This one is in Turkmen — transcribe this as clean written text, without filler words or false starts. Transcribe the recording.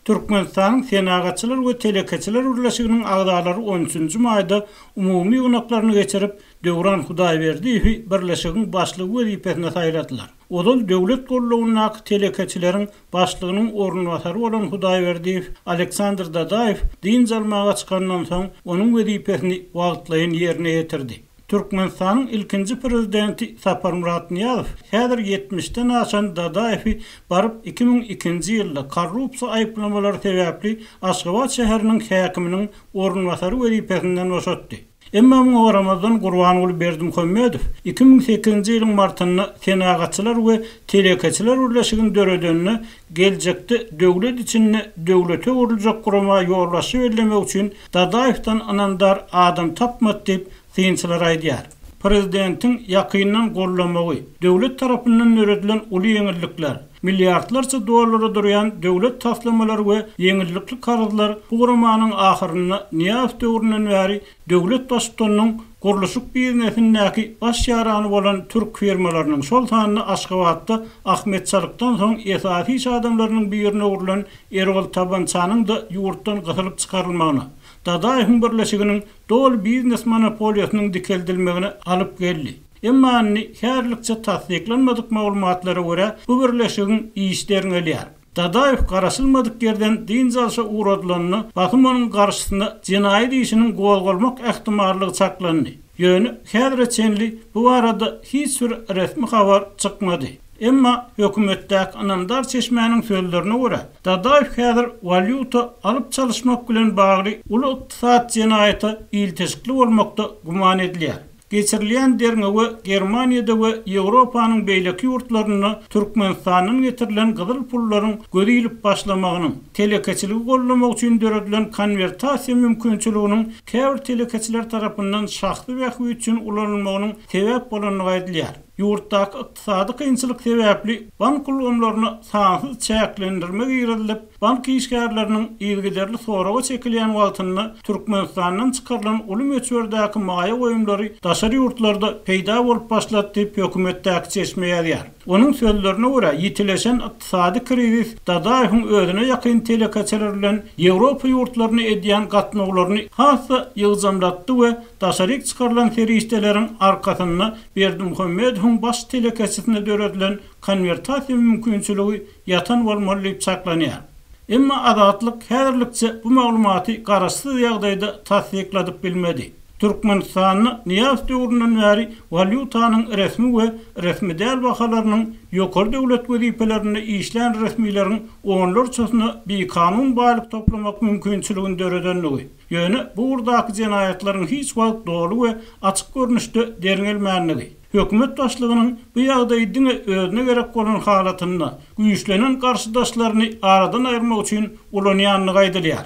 Türkmenistan'ın Senagatçılar ve Telekeçiler Birleşiginiň agdalary 13-nji maýda umumy ýygnaklaryny geçirip Döwran Hudaýberdiýew birleşigiň başlygy wezipesine saýladylar. Odol döwlet gollugyndaky telekeçileriň başlygynyň ornwatary bolan Hudaýberdiýew Aleksandr Dadaýew din jalmaga çykandan soň onuň wezipesini wagtlaýan ýerine ýetirdi. Türkmenistanyň ilkinji prezidenti Saparmurat Niýazow häzir 70-den aşan Dadaýewi baryp 2002-nji ýylda korrupsiýa aýplamalary sebäpli Aşgabat şäheriniň häkiminiň ornwatary wezipesinden boşatdy. Emma muňa Ramazan Gurbanoğlu Berdimhemmedow 2008-nji ýylyň martynda Senagatçylar we Telekeçiler Birleşiginiň döredönüne geljekde döwlet içinde döwlete uruljak gurama ýolbaşy bellemek üçin Dadaýewdan anandar adam tapmady diýip synçylar aýdýar. Prezidentin ýakyndan gollamagy, döwlet tarapyndan öýretilen uly ýeňillikler, milliardlarça dollara durýan döwlet taslamалary we ýeňillikli karzlar bu guramanyň ahyryna Niýazow döwründen bäri döwlet başçylarynyň gurulşyk biznesindäki baş ýarany bolan türk firmalarynyň şol sanyny Aşgabatda Ahmet Çalykdan soň esasy iş adamlarynyň birine urulan Erol Tabançanyň da ýurtdan gysylyp çykarylmagyna, Dadaýew birleşiginiň dol biznes monopoliýasynyň dikeldilmegine alyp geldi. Emma härlikçe tasdiklanmadyk maglumatlara görä bu birleşigiň işlerini elýär. Dadaýew garaşylmadyk yerden din jalşa uğradylanyny bakym onuň garşysynda jenaýat işiniň gowgalmak ähtimallygy çaklandy. Ýöne häzirçenli bu arada hiç bir resmi habar çykmady. Emma hökümetdäki anandar çeşmäniň sözlerine görä Dadaýew häzir valyuta alyp çalyşmak bilen bagly uly ykdysat jenaýaty ilteşikli bolmakda guman edilýär. Geçirilen derine ve Germaniýada we Ýewropanyň beýleki ýurtlaryna Türkmenistanyň getirilen gyzyl pullaryň görilip başlamagynyň, telekeçiligi gollamak üçin döredilen konvertasiýa mümkinçiliginiň käbir telekeçiler tarapyndan şahsy wagty üçin ulanylmagynyň sebäp bolanyny aýdylýar. Ýurtdaky ykdysady kynçylyk sebäpli bank gulumlaryny sansız çäklendirmek ýerilip, bank işgärleriniň ýygyderli soraga çekilýän wagtynda Türkmenistanyň çykarylan uly möçberdäki maýa goýumlary daşary ýurtlarda peýda bolup başlady diýip hökümetdäki çeşme ýazýar. Onuň sözlerine görä, ýitileşen ykdysady krizis Dadaýewiň özüne ýakyn telekeçiler bilen Ýewropa ýurtlaryna edýän gatnawlaryny hassa ýygjamlatdy we daşary çykarylan ferişdeleriň arkasynda Berdimhemmedowyň baş telekeçisine döredilen konvertasiýa mümkinçiligi ýatan bolmaly diýip çaklanýar. Emma adatlyk häzirlikçe bu maglumaty garaşsyz ýagdaýda tasdikladyp bilmedi. Türkmenistanyň Niýazow döwründen bäri valyutanyň resmi we resmi däl bahalarynyň ýokary döwlet wezipelerinde işlän resmiýetiň onlarçasyna bir kanun baýlyk toplamak mümkinçiligini döredenligi. Ýöne bu urdaky jenaýatlaryň hiç wagt dolu we açyk görnüşde derinelmänligi. Hökümet başlygynyň bu ýagdaýda özüne gerek bolan halatynda güýçlenen garşydaşlaryny aradan aýyrmak üçin ulanýanlygy aýdylýar.